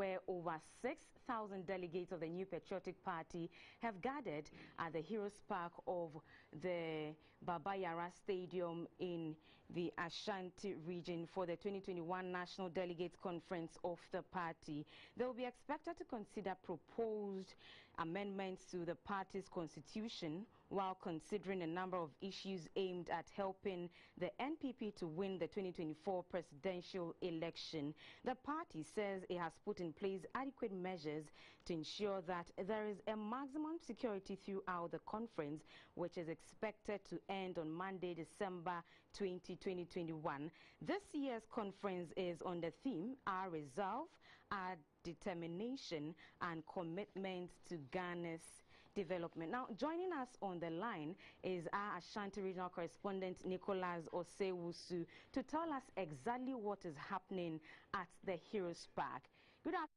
where over 6,000 delegates of the New Patriotic Party have gathered at the Heroes Park of the Baba Yara Stadium in the Ashanti region for the 2021 National Delegates Conference of the party. They will be expected to consider proposed amendments to the party's constitution while considering a number of issues aimed at helping the NPP to win the 2024 presidential election. The party says it has put in place adequate measures to ensure that there is a maximum security throughout the conference, which is expected to end on Monday, December 20, 2021. This year's conference is on the theme, Our Resolve, Our Determination and Commitment to Ghana's Development. Now, joining us on the line is our Ashanti Regional Correspondent Nicholas Osewusu to tell us exactly what is happening at the Heroes Park. Good afternoon.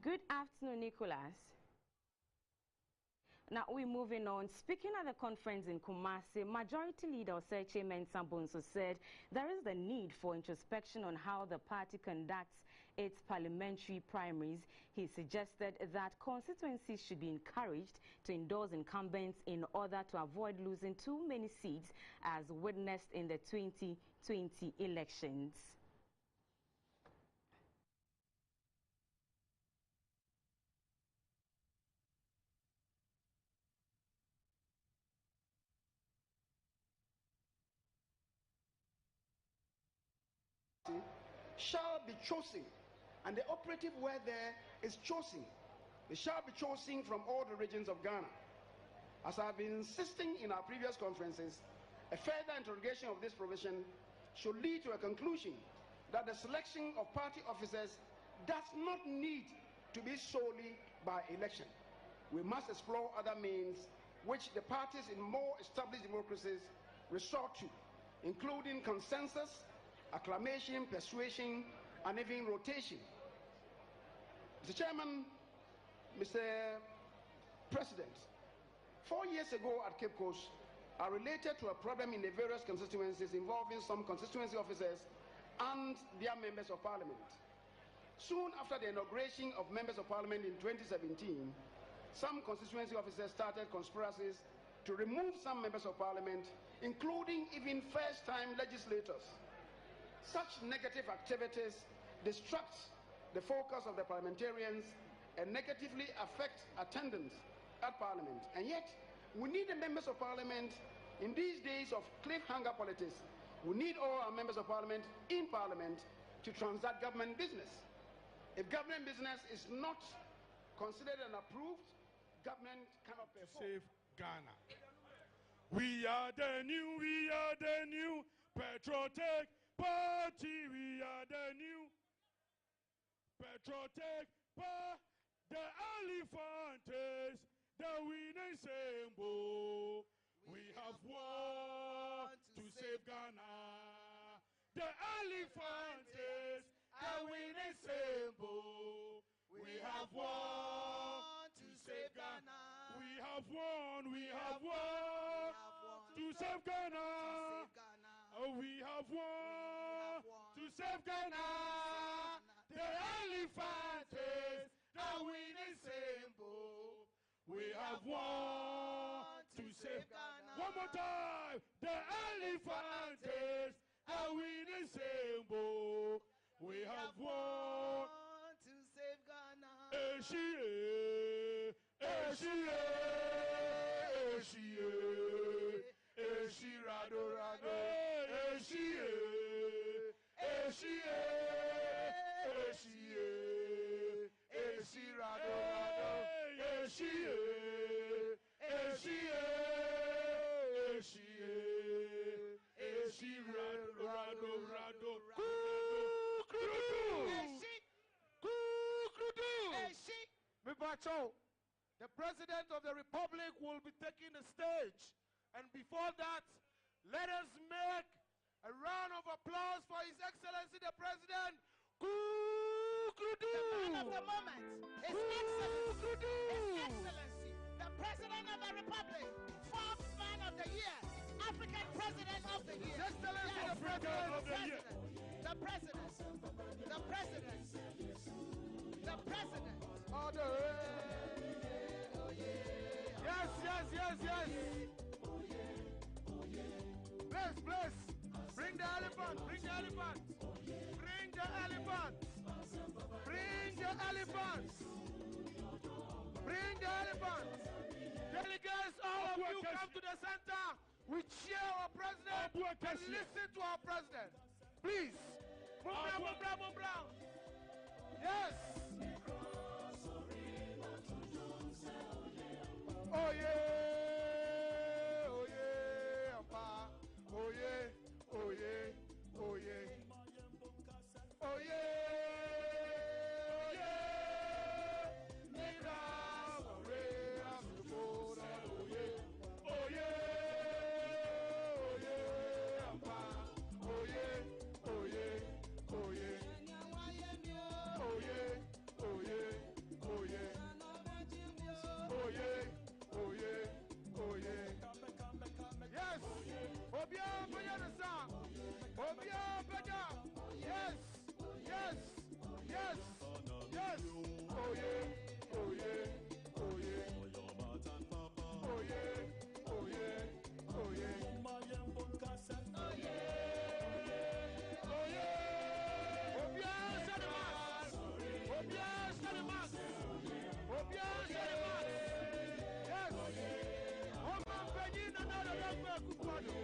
Good afternoon, Nicholas. Now we're moving on. Speaking at the conference in Kumasi, Majority Leader Oseche Mensah Bonsu said there is the need for introspection on how the party conducts its parliamentary primaries. He suggested that constituencies should be encouraged to endorse incumbents in order to avoid losing too many seats as witnessed in the 2020 elections. Shall be chosen, and the operative word there is chosen. They shall be chosen from all the regions of Ghana. As I have been insisting in our previous conferences, a further interrogation of this provision should lead to a conclusion that the selection of party officers does not need to be solely by election. We must explore other means which the parties in more established democracies resort to, including consensus, acclamation, persuasion, and even rotation. Mr. Chairman, Mr. President, 4 years ago at Cape Coast, I related to a problem in the various constituencies involving some constituency officers and their members of parliament. Soon after the inauguration of members of parliament in 2017, some constituency officers started conspiracies to remove some members of parliament, including even first-time legislators. Such negative activities distract the focus of the parliamentarians and negatively affect attendance at Parliament. And yet, we need the members of Parliament in these days of cliffhanger politics. We need all our members of Parliament in Parliament to transact government business. If government business is not considered and approved, government cannot perform. To save Ghana. We are the new Patriotic Party, we are the new Patriotic Party, the elephant is the winning symbol. We have won to save Ghana. The elephant is the winning symbol. We have won to save Ghana. We have won to save Ghana. Oh, we have won to save Ghana. The elephant is the winning symbol. We have won to save Ghana. One more time. The elephant is the winning symbol. We have won to save Ghana. Rado, rado. The President of the Republic will be taking the stage. And before that, let us make A round of applause for His Excellency the President. The man of the moment, His Excellency, the President of the Republic, Forbes Man of the Year, African President of the Year. His Excellency the President of the Year. The President. The President. The President. All the way. Yes, yes, yes, yes. Bless, bless. Bring the elephant. Bring the elephant. Bring the elephant. Bring the elephant. Bring the elephant. Delegates, all of you come to the center. We cheer our president and listen to our president. Please. Move down. Yes. Oh yeah, oh yeah, Papa. Oh yeah, oh yeah, oh yeah. Oh yeah, oh yeah. Nina, Maria, Mukura, oh yeah. Oh yeah, Papa. Oh yeah, oh yeah, oh yeah. Oh yeah, oh yeah, oh yeah. Oh yeah, oh yeah, oh yeah. Yes, Obia Bayana Sang. Obia Bada. Yes, yes, yes, yes. Oh yeah, oh yeah, oh yeah. Oh yeah, oh yeah, oh yeah. Oh yeah, oh yeah. Obia Sanimas. Obia Sanimas. Obia Sanimas. Yes. Oma Benin and all the Kukwado.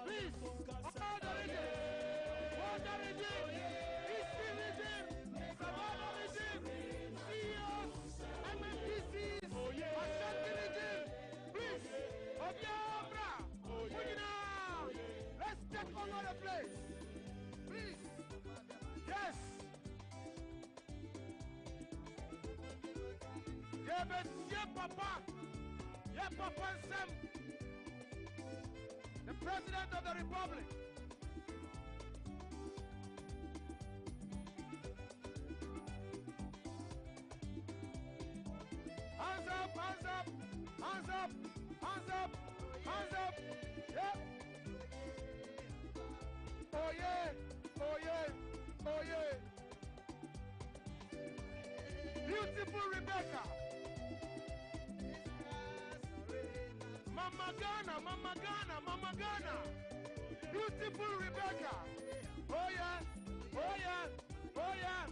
Please, all the region, East region, Savannah region, CEOs, MMPCs, Ashanti region. Please, Obiabra, Mujina, let's take over the place. Please. Yes. Yeah, Papa. Yeah, Papa Sam. The President of the Republic. Hands up, hands up, hands up, hands up, hands up. Yeah. Oh yeah, oh yeah, oh yeah. Beautiful Rebecca. Mama Ghana, Mama Ghana, Mama Ghana. Beautiful Rebecca. Oh yeah, oh yeah, oh yeah.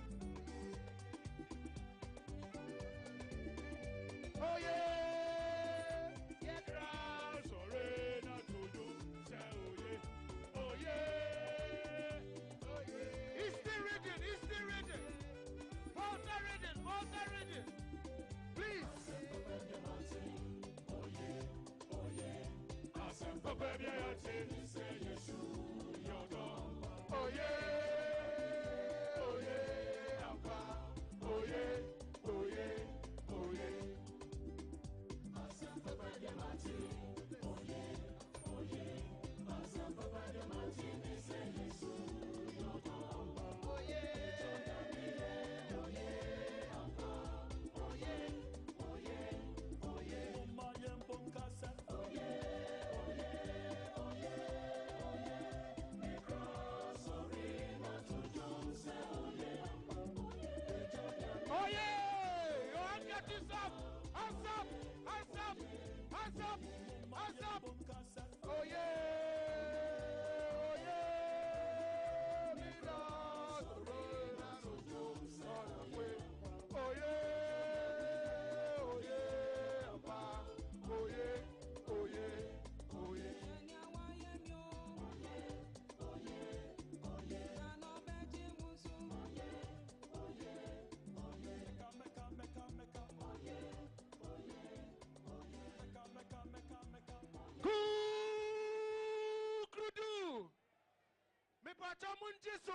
Oh yeah. Yeah, grass, Orena, Todo, oh yeah. Oh yeah. Eastern region. Volta region. Please. Oh yeah, oh yeah, Papa. Oh yeah, oh yeah, oh yeah. Oh yeah, oh yeah, Mina, Corona, oh yeah, Papa, oh yeah, oh yeah, oh yeah. Munjeso,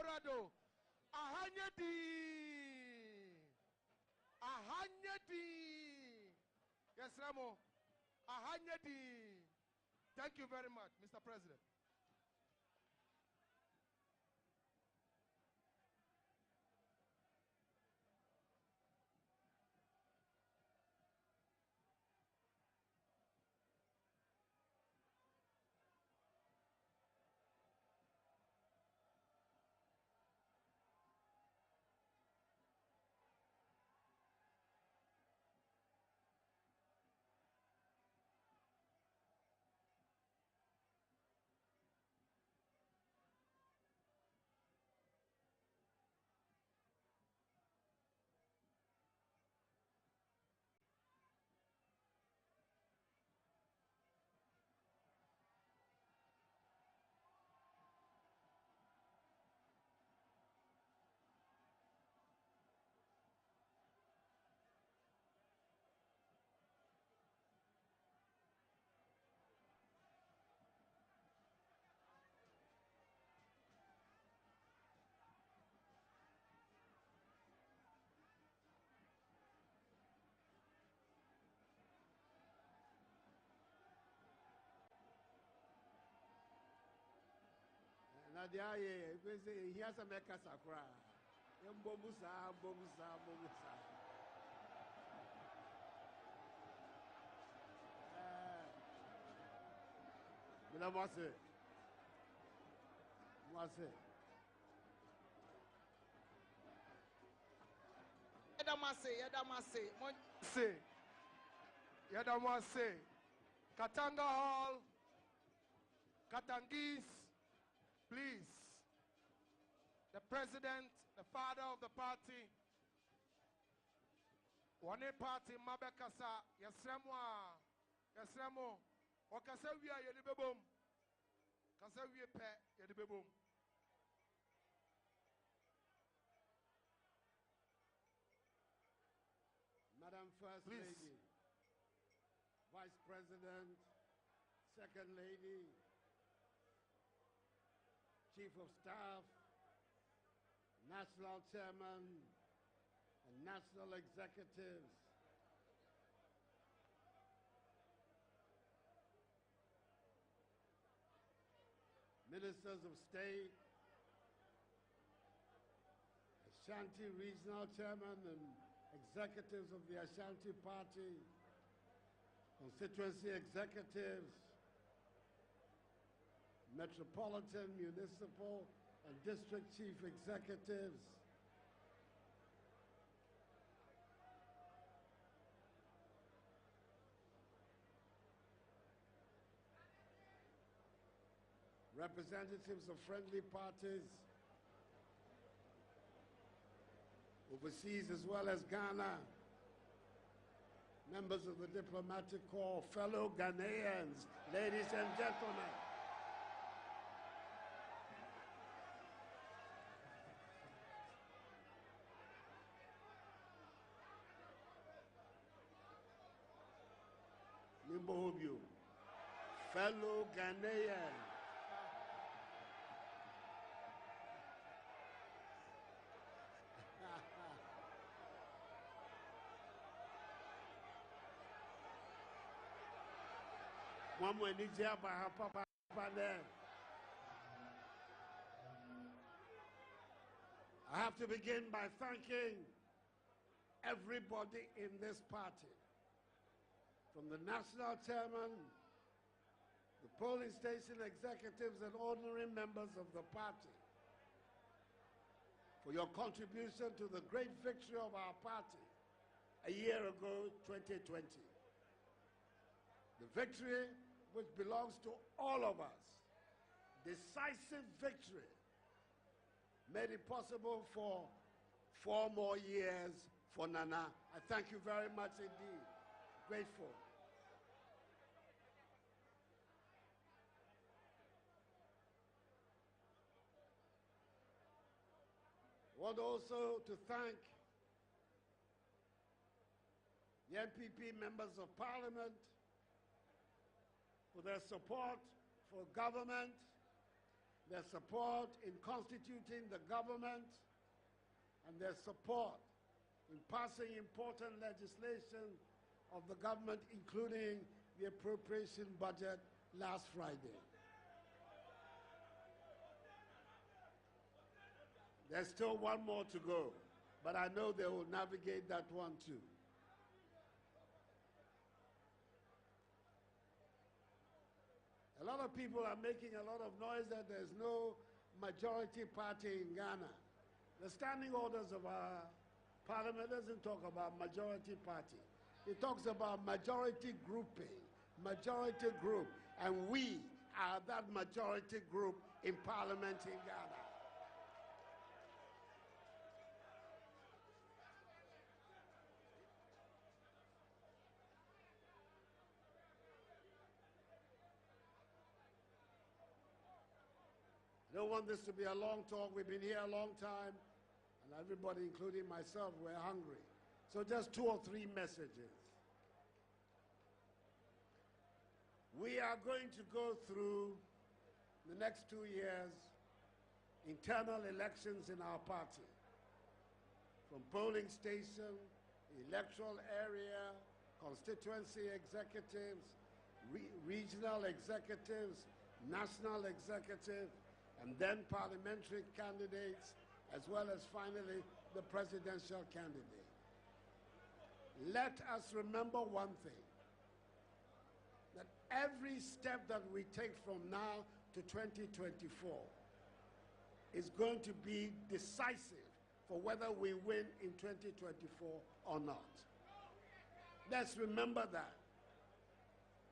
Rado. Ahanyadi. Yes, Ramo. Ahanyadi. Thank you very much, Mr. President. Nadia, he has a meka sakura. Bomusa. Mwase. Yadamase. Katanga Hall. Katangis. Please. The president, the father of the party. One party Mabekasa. Yasremo. Okasawia yedibebom. Kasawie pe yedibebom. Madam First Lady, Vice President, Second Lady, Chief of Staff, National Chairman, and National Executives, Ministers of State, Ashanti Regional Chairman and Executives of the Ashanti Party, Constituency Executives, Metropolitan, Municipal, and District Chief Executives, representatives of friendly parties, overseas as well as Ghana, members of the diplomatic corps, fellow Ghanaians, ladies and gentlemen. Nimbohobio, fellow Ghanaians. I have to begin by thanking everybody in this party, from the national chairman, the polling station executives, and ordinary members of the party, for your contribution to the great victory of our party a year ago, 2020. The victory which belongs to all of us, decisive victory, made it possible for 4 more years for Nana. I thank you very much indeed. Grateful. I want also to thank the NPP members of Parliament for their support for government, their support in constituting the government, and their support in passing important legislation of the government, including the appropriation budget last Friday. There's still one more to go, but I know they will navigate that one too. A lot of people are making a lot of noise that there's no majority party in Ghana. The standing orders of our parliament doesn't talk about majority party. It talks about majority grouping, majority group, and we are that majority group in parliament in Ghana. I don't want this to be a long talk. We've been here a long time, and everybody, including myself, we're hungry. So just 2 or 3 messages. We are going to go through the next 2 years internal elections in our party, from polling station, electoral area, constituency executives, regional executives, national executives, and then parliamentary candidates, as well as finally the presidential candidate. Let us remember one thing, that every step that we take from now to 2024 is going to be decisive for whether we win in 2024 or not. Let's remember that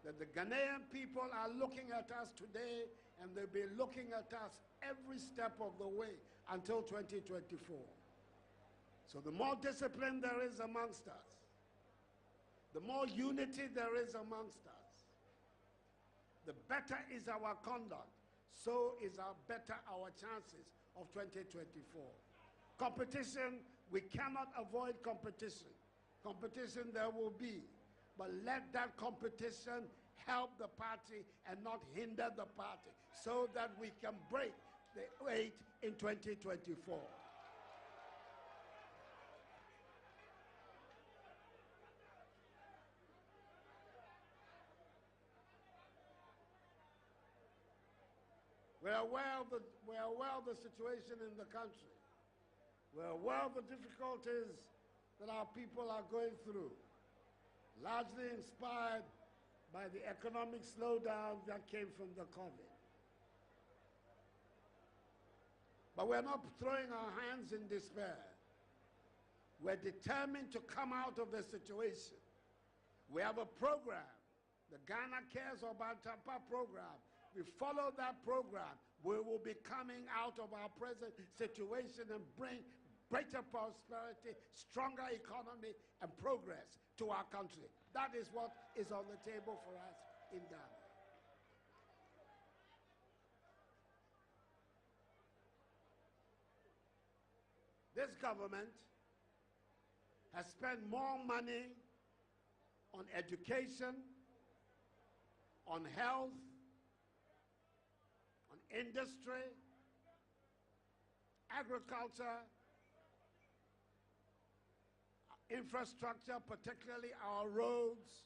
the Ghanaian people are looking at us today, and they'll be looking at us every step of the way until 2024. So the more discipline there is amongst us, the more unity there is amongst us, the better is our conduct, so is our better our chances of 2024. Competition, we cannot avoid competition. Competition there will be, but let that competition help the party and not hinder the party, so that we can break the 8 in 2024. We're aware of the situation in the country. We're aware of the difficulties that our people are going through, largely inspired by the economic slowdown that came from the COVID. But we're not throwing our hands in despair. We're determined to come out of the situation. We have a program, the Ghana Cares Obantapa program. We follow that program, we will be coming out of our present situation and bring greater prosperity, stronger economy, and progress to our country. That is what is on the table for us in Ghana. This government has spent more money on education, on health, on industry, agriculture, infrastructure, particularly our roads,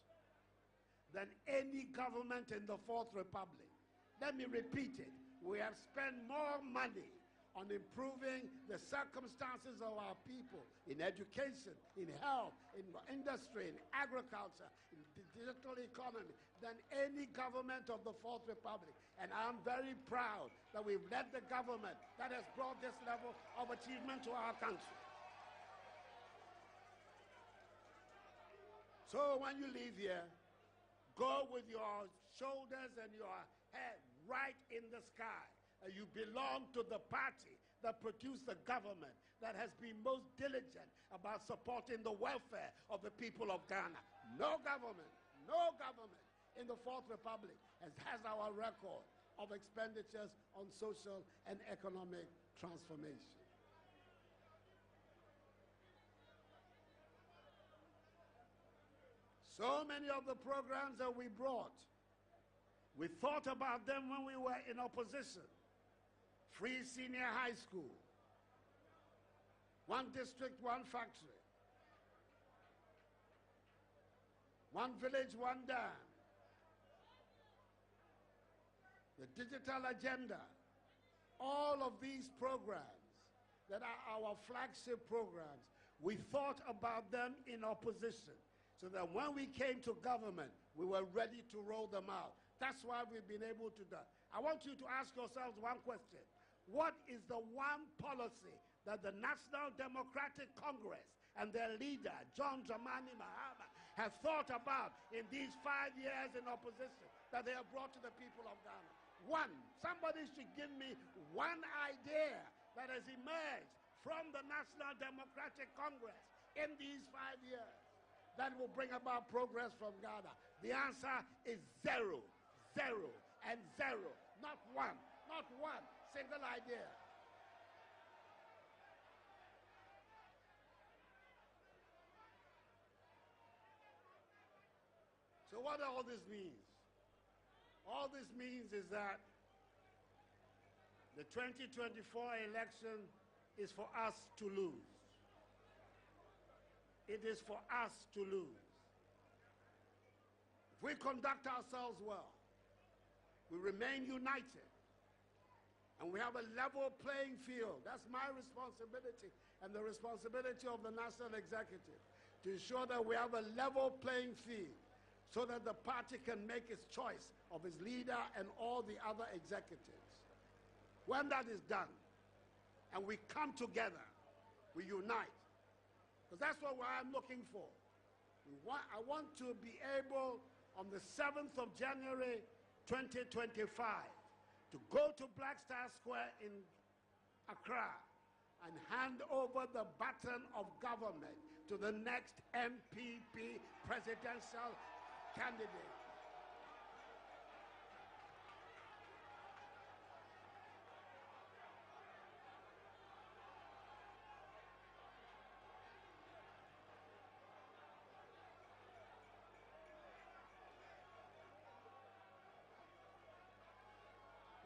than any government in the Fourth Republic. Let me repeat it. We have spent more money on improving the circumstances of our people in education, in health, in industry, in agriculture, in the digital economy than any government of the Fourth Republic. And I'm very proud that we've led the government that has brought this level of achievement to our country. So when you leave here, go with your shoulders and your head right in the sky. You belong to the party that produced the government that has been most diligent about supporting the welfare of the people of Ghana. No government in the Fourth Republic has our record of expenditures on social and economic transformation. So many of the programs that we brought, we thought about them when we were in opposition. Free senior high school, 100% One district, one factory. One village, one dam. The digital agenda. All of these programs that are our flagship programs, we thought about them in opposition so that when we came to government, we were ready to roll them out. That's why we've been able to do. I want you to ask yourselves one question. What is the one policy that the National Democratic Congress and their leader, John Dramani Mahama, have thought about in these 5 years in opposition that they have brought to the people of Ghana? One. Somebody should give me one idea that has emerged from the National Democratic Congress in these 5 years that will bring about progress from Ghana. The answer is zero, zero, and zero. Not one single idea. So what all this means? All this means is that the 2024 election is for us to lose. It is for us to lose. If we conduct ourselves well, we remain united, and we have a level playing field. That's my responsibility and the responsibility of the National Executive to ensure that we have a level playing field so that the party can make its choice of its leader and all the other executives. When that is done, and we come together, we unite, because that's what I'm looking for. I want to be able, on the 7th of January 2025, to go to Black Star Square in Accra and hand over the baton of government to the next MPP presidential candidate.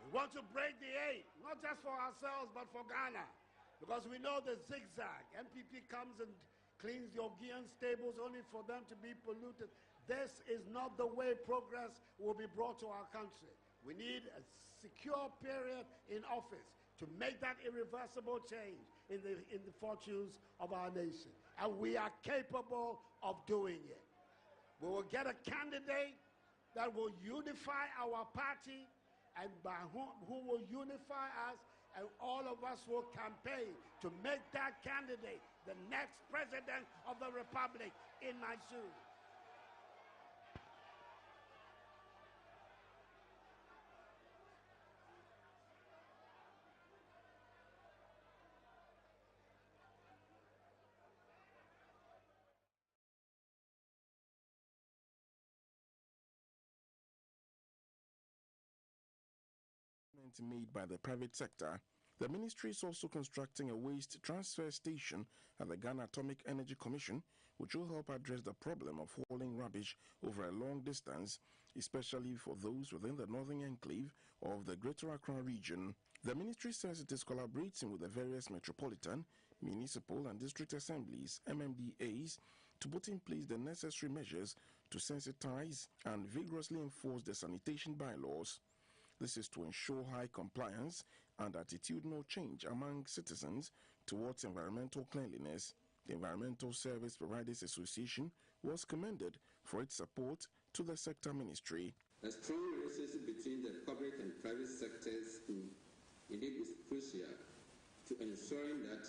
We want to break the 8, not just for ourselves, but for Ghana. Because we know the zigzag. MPP comes and cleans the Ogian stables only for them to be polluted. This is not the way progress will be brought to our country. We need a secure period in office to make that irreversible change in the fortunes of our nation. And we are capable of doing it. We will get a candidate that will unify our party, and by who will unify us, and all of us will campaign to make that candidate the next president of the Republic in my shoes. Made by the private sector, the ministry is also constructing a waste transfer station at the Ghana Atomic Energy Commission, which will help address the problem of hauling rubbish over a long distance, especially for those within the northern enclave of the Greater Accra region. The ministry says it is collaborating with the various metropolitan, municipal and district assemblies, MMDAs, to put in place the necessary measures to sensitize and vigorously enforce the sanitation bylaws. This is to ensure high compliance and attitudinal change among citizens towards environmental cleanliness. The Environmental Service Providers Association was commended for its support to the sector ministry. A strong relationship between the public and private sectors indeed is crucial to ensuring that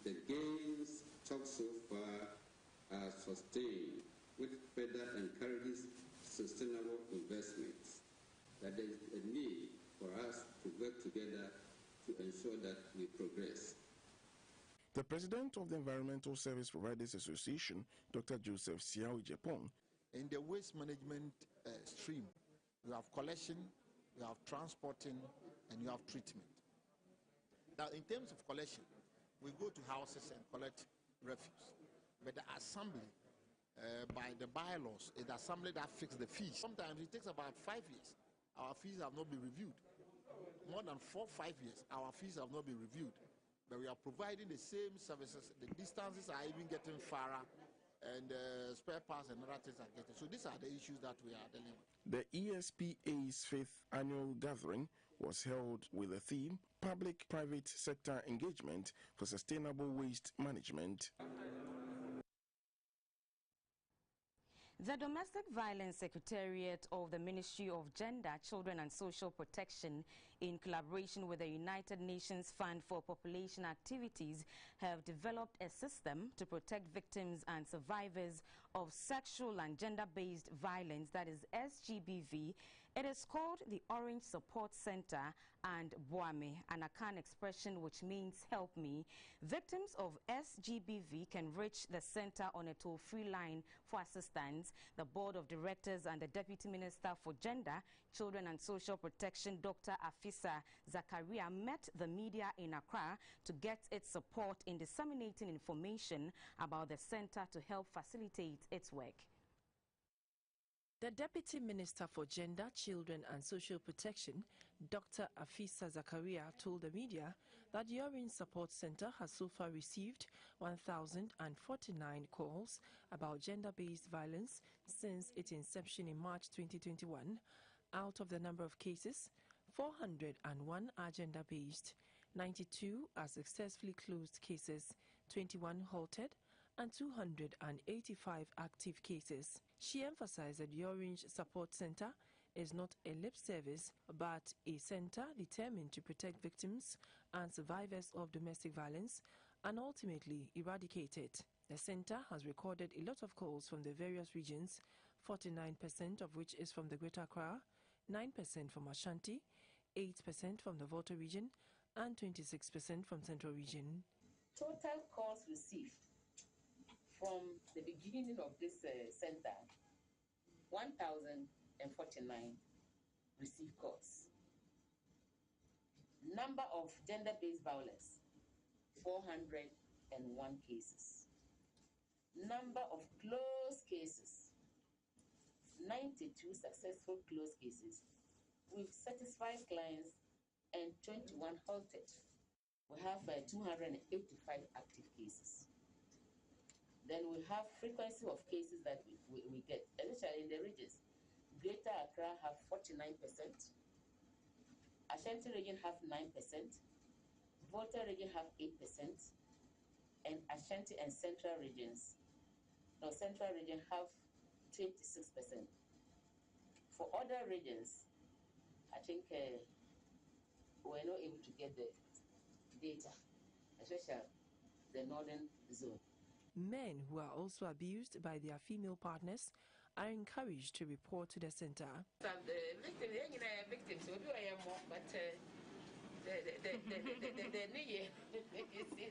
the gains talked so far are sustained, which further encourages sustainable investments. That there is a need for us to work together to ensure that we progress. The president of the Environmental Service Providers Association, Dr. Joseph Siao Ijepong. In the waste management stream, you have collection, you have transporting, and you have treatment. Now, in terms of collection, we go to houses and collect refuse. But the assembly, by the bylaws, is the assembly that fixes the fees. Sometimes it takes about 5 years. Our fees have not been reviewed. More than 4 or 5 years, our fees have not been reviewed. but we are providing the same services. The distances are even getting farther, and spare parts and other things are getting. So these are the issues that we are dealing with. The ESPA's fifth annual gathering was held with the theme Public-Private Sector Engagement for Sustainable Waste Management. The Domestic Violence Secretariat of the Ministry of Gender, Children and Social Protection, in collaboration with the United Nations Fund for Population Activities, have developed a system to protect victims and survivors of sexual and gender-based violence, that is SGBV. It is called the Orange Support Center and Boame, an Akan expression which means help me. Victims of SGBV can reach the center on a toll-free line for assistance. The Board of Directors and the Deputy Minister for Gender, Children and Social Protection, Dr. Afisa Zakaria, met the media in Accra to get its support in disseminating information about the center to help facilitate its work. The Deputy Minister for Gender, Children and Social Protection, Dr. Afisa Zakaria, told the media that the Orange Support Center has so far received 1,049 calls about gender-based violence since its inception in March 2021. Out of the number of cases, 401 are gender-based, 92 are successfully closed cases, 21 halted, and 285 active cases. She emphasized that the Orange Support Center is not a lip service, but a center determined to protect victims and survivors of domestic violence and ultimately eradicate it. The center has recorded a lot of calls from the various regions, 49% of which is from the Greater Accra, 9% from Ashanti, 8% from the Volta region, and 26% from Central region. Total calls received from the beginning of this center, 1,049 received calls. Number of gender-based violence, 401 cases. Number of closed cases, 92 successful closed cases with satisfied clients and 21 halted. We have 285 active cases. Then we have frequency of cases that we get, especially in the regions. Greater Accra have 49%, Ashanti region have 9%, Volta region have 8%, and Ashanti and Central region have 26%. For other regions, I think we're not able to get the data, especially the northern zone. Men who are also abused by their female partners are encouraged to report to the center. The victims will be more, but the it's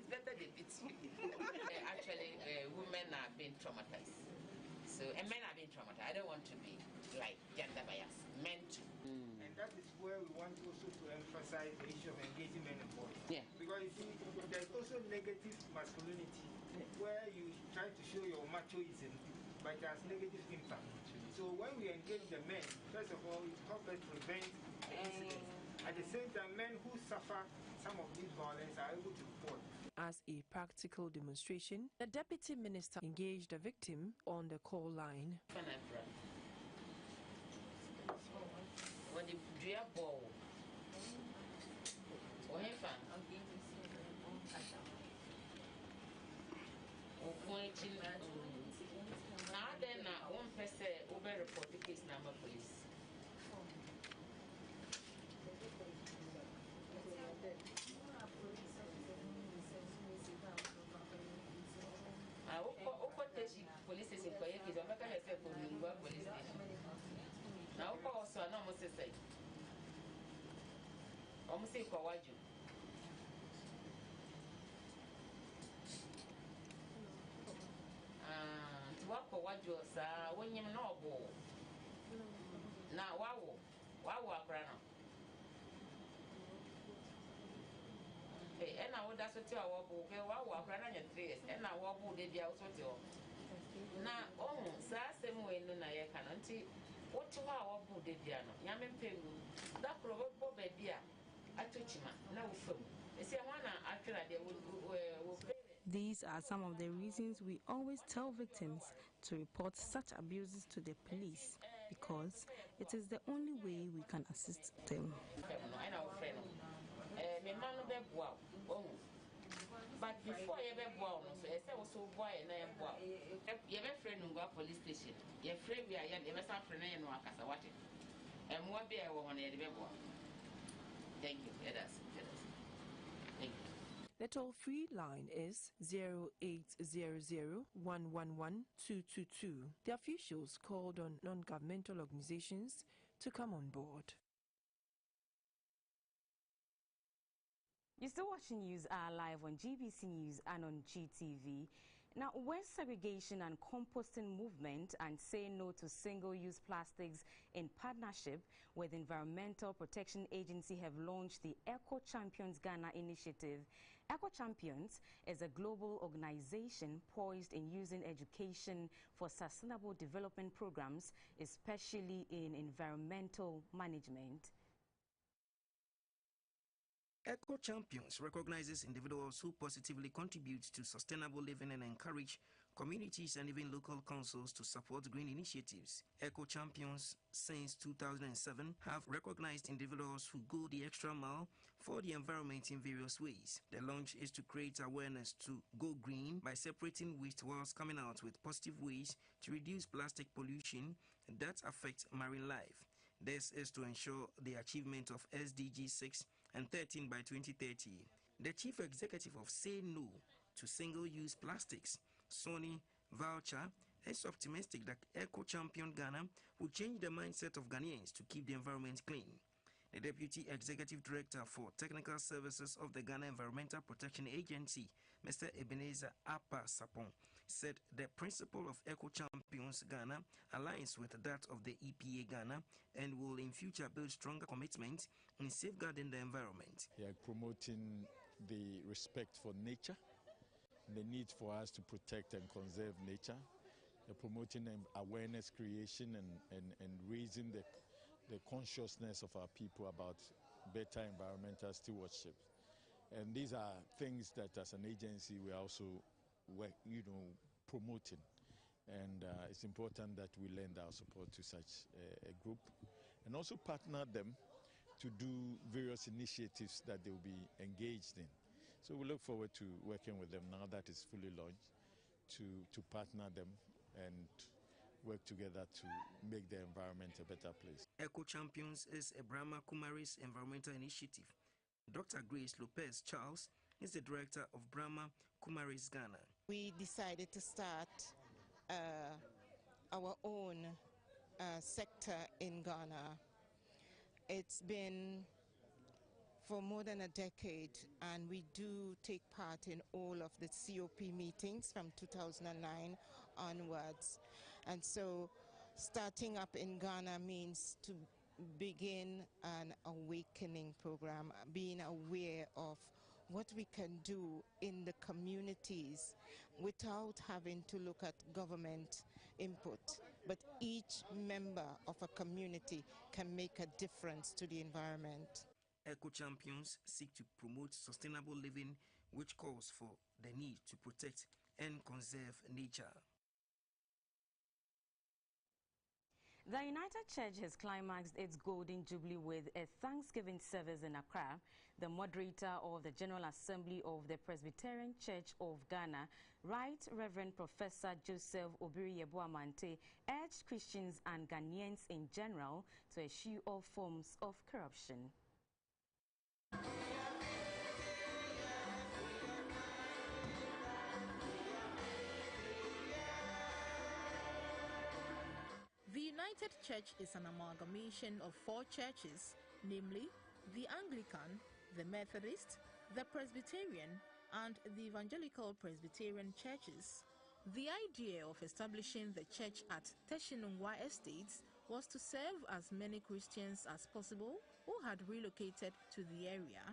better than it. Actually, women are being traumatized. So, and men are being traumatized. I don't want to be like gender bias. Men too. And that is where we want also to emphasize the issue of engaging men and boys. Yeah. Because you see, there's also negative masculinity, where you try to show your machoism, but it has negative impact. So when we engage the men, first of all, it helps us prevent the incidents. At the same time, men who suffer some of these violence are able to report. As a practical demonstration, the Deputy Minister engaged the victim on the call line. One person over report the case number, please. Police station for your kids. I'm not going to say police station. Now, also, I almost say, almost say, Kawaju. To work for what you are, when you know, now, wow, Brana. And I would that's what you are, wow, Brana, and 3 years, and I walk with the also. Now, oh, same way, no, I cannot see what you are, the piano, Yaman Pengu, that probable baby, I told you, no film. These are some of the reasons we always tell victims to report such abuses to the police, because it is the only way we can assist them. But before you ever go, so I said, so boy, and I am boy. You have a friend who go police station. You're afraid we are young, you have a friend and walk as a watch. And what be a woman at the baby? Thank you. Let us. Thank you. The toll-free line is 0800 111 222. The officials called on non-governmental organizations to come on board. You're still watching News Hour live on GBC News and on GTV. Now, West Segregation and Composting Movement and Say No to Single-Use Plastics in partnership with Environmental Protection Agency have launched the Eco Champions Ghana initiative. Eco Champions is a global organization poised in using education for sustainable development programs, especially in environmental management. Eco Champions recognizes individuals who positively contribute to sustainable living and encourage communities and even local councils to support green initiatives. Eco Champions, since 2007, have recognized individuals who go the extra mile for the environment in various ways. The launch is to create awareness to go green by separating waste whilst coming out with positive ways to reduce plastic pollution that affects marine life. This is to ensure the achievement of SDG 6 and 13 by 2030. The chief executive of Say No to Single-Use Plastics, Sonny Voucher, is optimistic that Eco Champion Ghana will change the mindset of Ghanaians to keep the environment clean. The Deputy Executive Director for Technical Services of the Ghana Environmental Protection Agency, Mr. Ebenezer Apa Sapon, said the principle of Eco Champions Ghana aligns with that of the EPA Ghana and will in future build stronger commitment in safeguarding the environment. They are promoting the respect for nature, the need for us to protect and conserve nature. They're promoting awareness creation and raising the consciousness of our people about better environmental stewardship. And these are things that as an agency we are also promoting. And it's important that we lend our support to such a group and also partner them to do various initiatives that they will be engaged in. So we look forward to working with them now that it's fully launched, to partner them and work together to make the environment a better place. Eco Champions is a Brahma Kumaris environmental initiative. Dr. Grace Lopez Charles is the director of Brahma Kumaris Ghana. We decided to start our own sector in Ghana. It's been for more than a decade, and we do take part in all of the COP meetings from 2009 onwards. And so starting up in Ghana means to begin an awakening program, being aware of what we can do in the communities without having to look at government input. But each member of a community can make a difference to the environment. Eco Champions seek to promote sustainable living, which calls for the need to protect and conserve nature. The United Church has climaxed its Golden Jubilee with a Thanksgiving service in Accra. The moderator of the General Assembly of the Presbyterian Church of Ghana, Right Reverend Professor Joseph Obiri-Yeboamante, urged Christians and Ghanaians in general to eschew all forms of corruption. The United Church is an amalgamation of four churches, namely the Anglican, the Methodist, the Presbyterian, and the Evangelical Presbyterian churches. The idea of establishing the church at Teshinungwa Estates was to serve as many Christians as possible who had relocated to the area.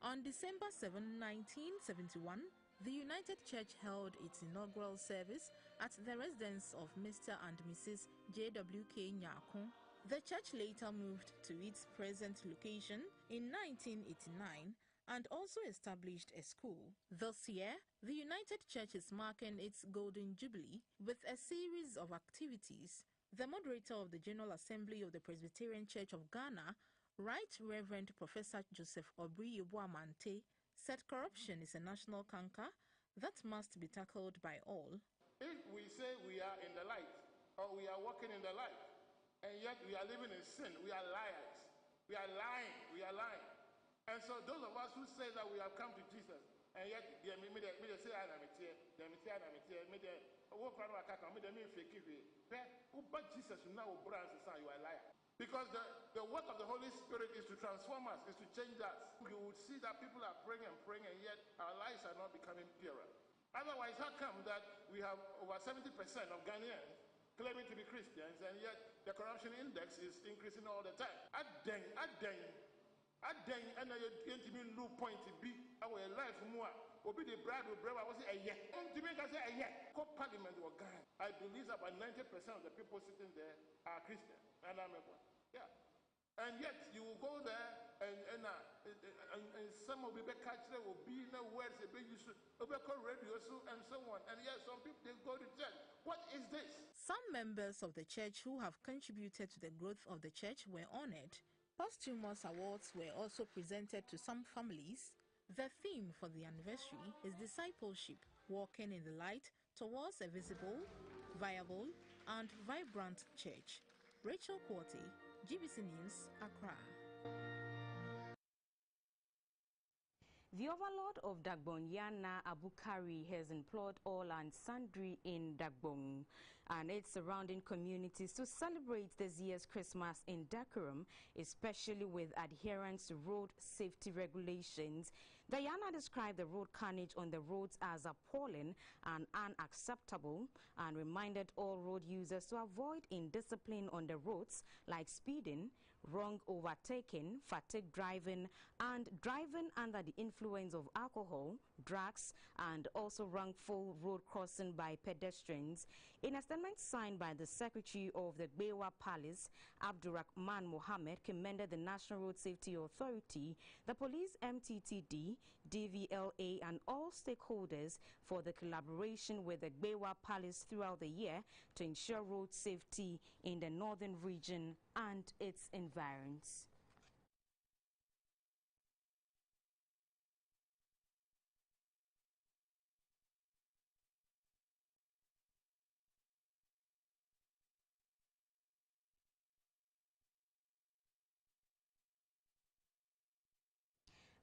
On December 7, 1971, the United Church held its inaugural service at the residence of Mr. and Mrs. J.W.K. Nyako. The church later moved to its present location in 1989 and also established a school. This year, the United Church is marking its Golden Jubilee with a series of activities. The moderator of the General Assembly of the Presbyterian Church of Ghana, Right Reverend Professor Joseph Obri Yeboamante, said corruption is a national canker that must be tackled by all. If we say we are in the light, or we are walking in the light, and yet we are living in sin, we are liars. We are lying. We are lying. And so those of us who say that we have come to Jesus, and yet they say, but Jesus now you are a liar. Because the work of the Holy Spirit is to transform us, is to change us. You would see that people are praying, and yet our lives are not becoming purer. Otherwise, how come that we have over 70% of Ghanaians claiming to be Christians, and yet the corruption index is increasing all the time? And I didn't mean low point to be our life more. Obi the bride will brother was a year. To me, I say a year. Parliament or Ghana. I believe about 90% of the people sitting there are Christian, and I'm a one. Yeah. And yet you will go there and some of the culture will be no words a big issue, radio and so on. And yet some people they go to church. What is this? Some members of the church who have contributed to the growth of the church were honored. Posthumous awards were also presented to some families. The theme for the anniversary is discipleship, walking in the light towards a visible, viable, and vibrant church. Rachel Quarty, GBC News, Accra. The overlord of Dagbon, Yana Abukari, has implored all and sundry in Dagbon and its surrounding communities to celebrate this year's Christmas in decorum, especially with adherence to road safety regulations. Diana described the road carnage on the roads as appalling and unacceptable and reminded all road users to avoid indiscipline on the roads like speeding, wrong overtaking, fatigue driving, and driving under the influence of alcohol, drugs, and also wrongful road crossing by pedestrians. In a statement signed by the Secretary of the Gbewa Palace, Abdurrahman Mohammed commended the National Road Safety Authority, the Police MTTD, DVLA, and all stakeholders for the collaboration with the Gbewa Palace throughout the year to ensure road safety in the northern region and its environs.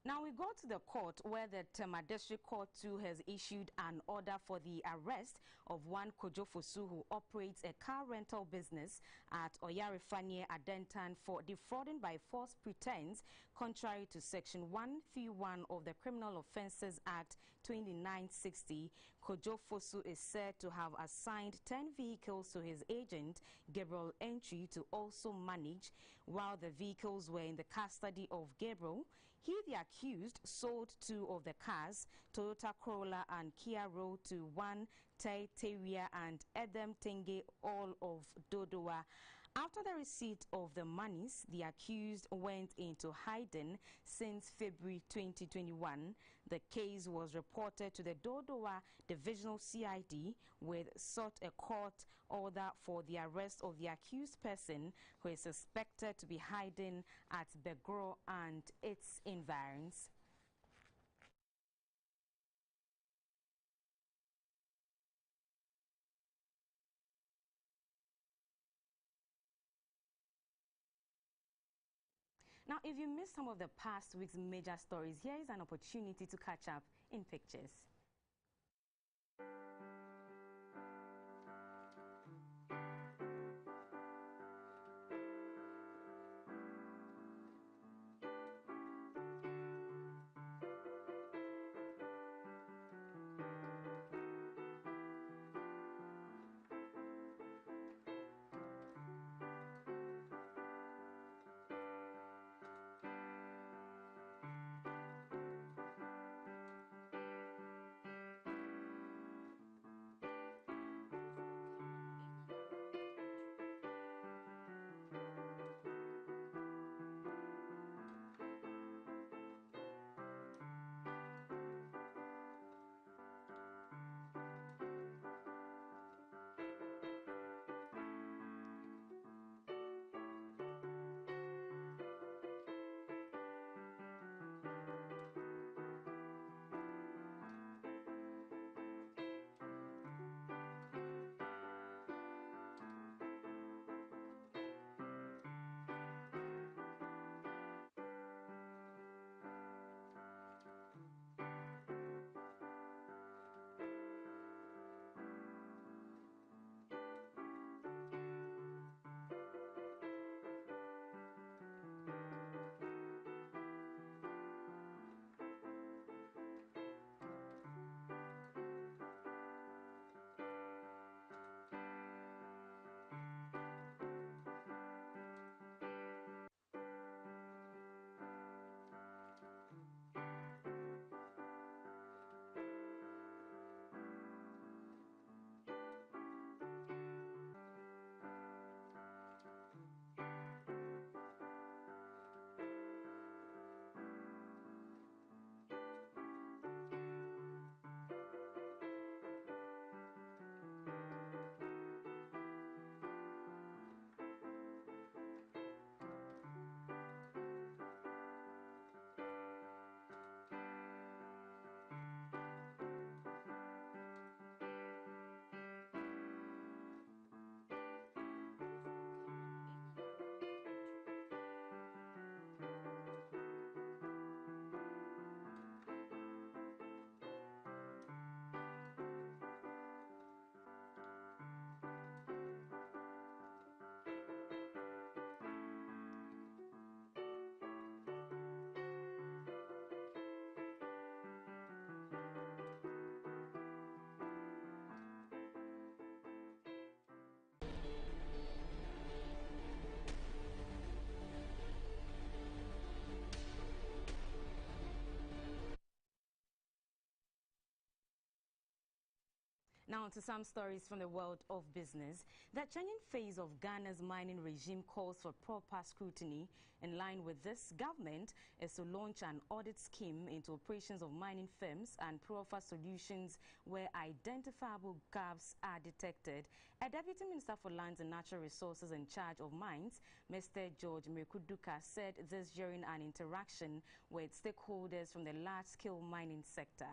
Now we go to the court where the Tema District Court 2 has issued an order for the arrest of one Kojo Fosu who operates a car rental business at Oyarefanye Adentan for defrauding by false pretense, contrary to Section 131 of the Criminal Offences Act 2960. Kojo Fosu is said to have assigned 10 vehicles to his agent, Gabriel Entry, to also manage. While the vehicles were in the custody of Gabriel, he, the accused, sold 2 of the cars, Toyota Corolla and Kia Roll, to one Terrier and Edem Tenge, all of Dodowa. After the receipt of the monies, the accused went into hiding since February 2021. The case was reported to the Dodowa Divisional CID, which sought a court order for the arrest of the accused person who is suspected to be hiding at Begro and its environs. Now, if you missed some of the past week's major stories, here is an opportunity to catch up in pictures. Now to some stories from the world of business. The changing phase of Ghana's mining regime calls for proper scrutiny. In line with this, government is to launch an audit scheme into operations of mining firms and proffer solutions where identifiable gaps are detected. A Deputy Minister for Lands and Natural Resources in charge of mines, Mr. George Mekuduka, said this during an interaction with stakeholders from the large-scale mining sector.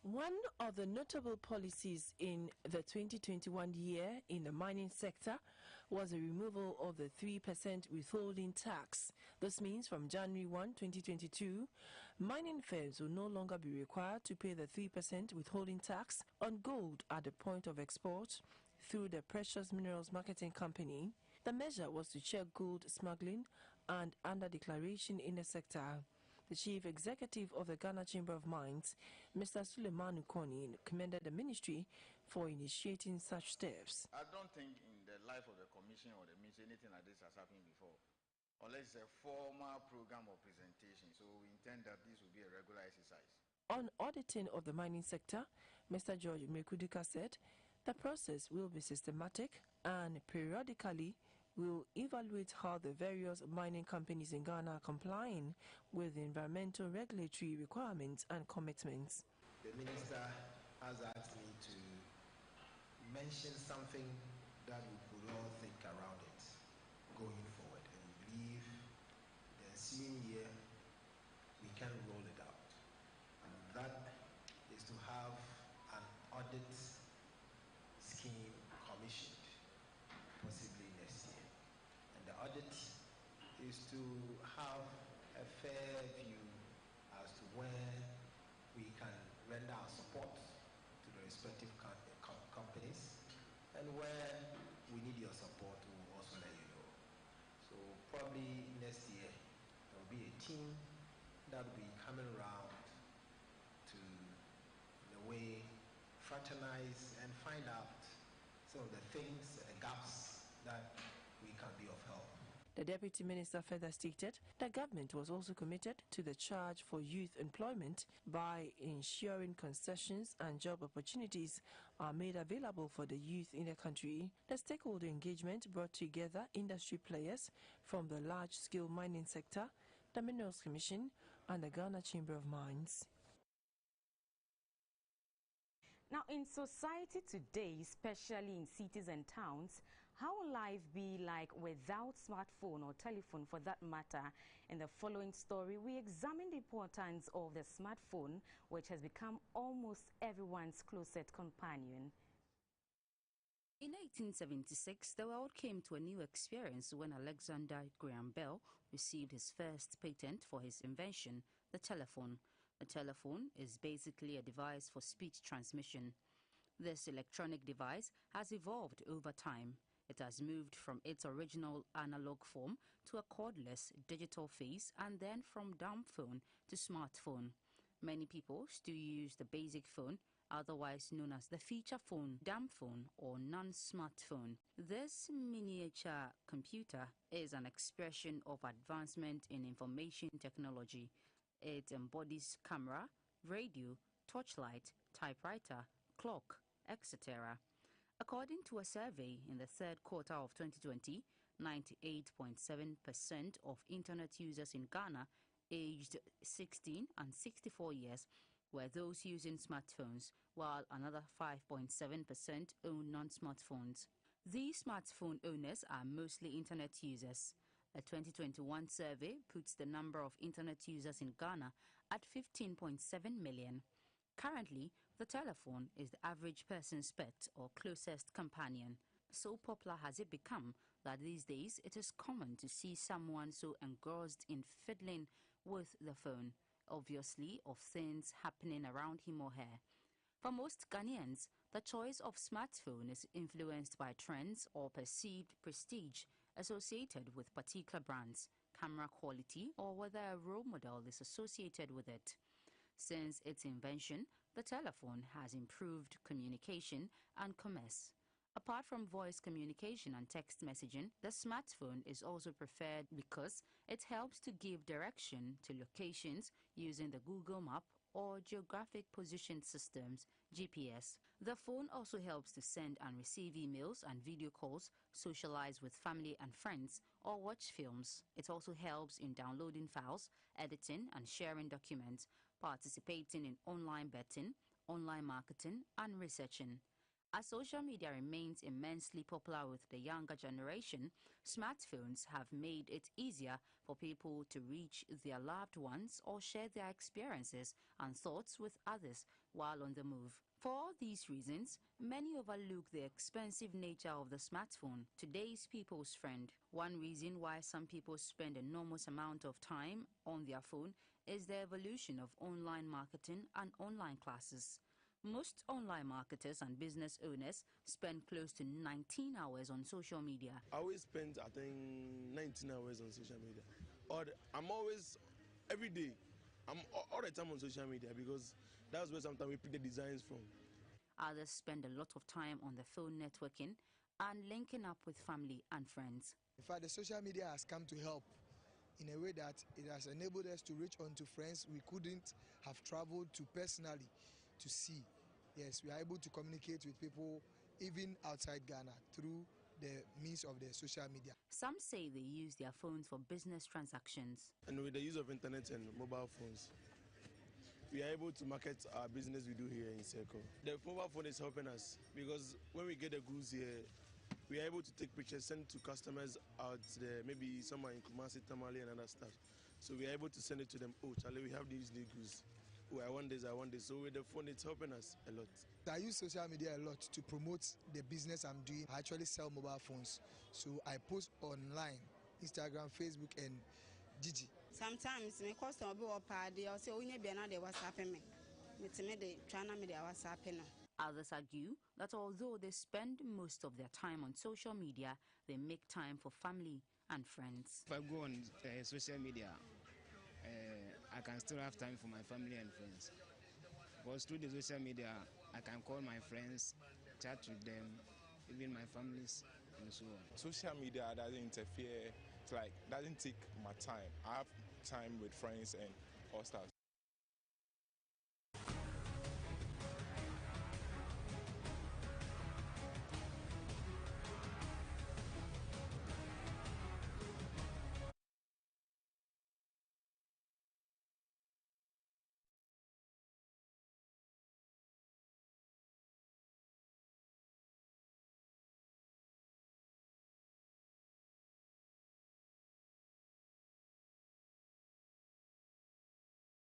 One of the notable policies in the 2021 year in the mining sector was the removal of the 3% withholding tax. This means from January 1, 2022, mining firms will no longer be required to pay the 3% withholding tax on gold at the point of export through the Precious Minerals Marketing Company. The measure was to check gold smuggling and under-declaration in the sector. The Chief Executive of the Ghana Chamber of Mines, Mr. Suleiman Ukoni, commended the ministry for initiating such steps. I don't think in the life of the Commission or the ministry anything like this has happened before, unless it's a formal program or presentation. So we intend that this will be a regular exercise. On auditing of the mining sector, Mr. George Mekuduka said the process will be systematic and periodically will evaluate how the various mining companies in Ghana are complying with the environmental regulatory requirements and commitments. The minister has asked me to mention something that we could all think around it going forward. And we believe the ensuing year we can roll it out. And that is to have an audit scheme commissioned, possibly next year. And the audit is to have a fair view as to where we can render our support to the respective companies, and where we need your support, we will also let you know. So probably next year there will be a team that will be coming around to, in a way, fraternize and find out some of the things, the gaps that we can be of help. The Deputy Minister further stated the government was also committed to the charge for youth employment by ensuring concessions and job opportunities are made available for the youth in the country. The stakeholder engagement brought together industry players from the large-scale mining sector, the Minerals Commission, and the Ghana Chamber of Mines. Now, in society today, especially in cities and towns, how will life be like without smartphone or telephone for that matter? In the following story, we examine the importance of the smartphone, which has become almost everyone's closest companion. In 1876, the world came to a new experience when Alexander Graham Bell received his first patent for his invention, the telephone. The telephone is basically a device for speech transmission. This electronic device has evolved over time. It has moved from its original analog form to a cordless digital phase, and then from dumb phone to smartphone. Many people still use the basic phone, otherwise known as the feature phone, dumb phone, or non-smartphone. This miniature computer is an expression of advancement in information technology. It embodies camera, radio, torchlight, typewriter, clock, etc. According to a survey in the third quarter of 2020, 98.7% of internet users in Ghana aged 16 and 64 years were those using smartphones, while another 5.7% own non-smartphones. These smartphone owners are mostly internet users. A 2021 survey puts the number of internet users in Ghana at 15.7 million. Currently, the telephone is the average person's pet or closest companion. So popular has it become that these days it is common to see someone so engrossed in fiddling with the phone, obviously of things happening around him or her. For most Ghanaians, the choice of smartphone is influenced by trends or perceived prestige associated with particular brands, camera quality, or whether a role model is associated with it. Since its invention, the telephone has improved communication and commerce. Apart from voice communication and text messaging, the smartphone is also preferred because it helps to give direction to locations using the Google Map or geographic position systems, GPS. The phone also helps to send and receive emails and video calls, socialize with family and friends, or watch films. It also helps in downloading files, editing and sharing documents, participating in online betting, online marketing, and researching. As social media remains immensely popular with the younger generation, smartphones have made it easier for people to reach their loved ones or share their experiences and thoughts with others while on the move. For all these reasons, many overlook the expensive nature of the smartphone, today's people's friend. One reason why some people spend enormous amount of time on their phone is the evolution of online marketing and online classes. Most online marketers and business owners spend close to 19 hours on social media. I always spend, I think, 19 hours on social media. I'm always, every day, I'm all the time on social media because that's where sometimes we pick the designs from. Others spend a lot of time on the phone networking and linking up with family and friends. In fact, the social media has come to help in a way that it has enabled us to reach onto friends we couldn't have traveled to personally to see. Yes, we are able to communicate with people even outside Ghana through the means of the social media. Some say they use their phones for business transactions. And with the use of internet and mobile phones, we are able to market our business we do here in Circle. The mobile phone is helping us because when we get the goods here, we are able to take pictures, send to customers out there, maybe someone in Kumasi, Tamale and other stuff. So we are able to send it to them, oh Charlie, we have these new goods. Oh, I want this. So with the phone, it's helping us a lot. I use social media a lot to promote the business I'm doing. I actually sell mobile phones. So I post online, Instagram, Facebook, and Gigi. Sometimes my customer will be a party or say, oh, you be another WhatsApp me. Others argue that although they spend most of their time on social media, they make time for family and friends. If I go on social media, I can still have time for my family and friends. Because through the social media, I can call my friends, chat with them, even my families, and so on. Social media doesn't interfere, doesn't take my time. I have time with friends and all stuff.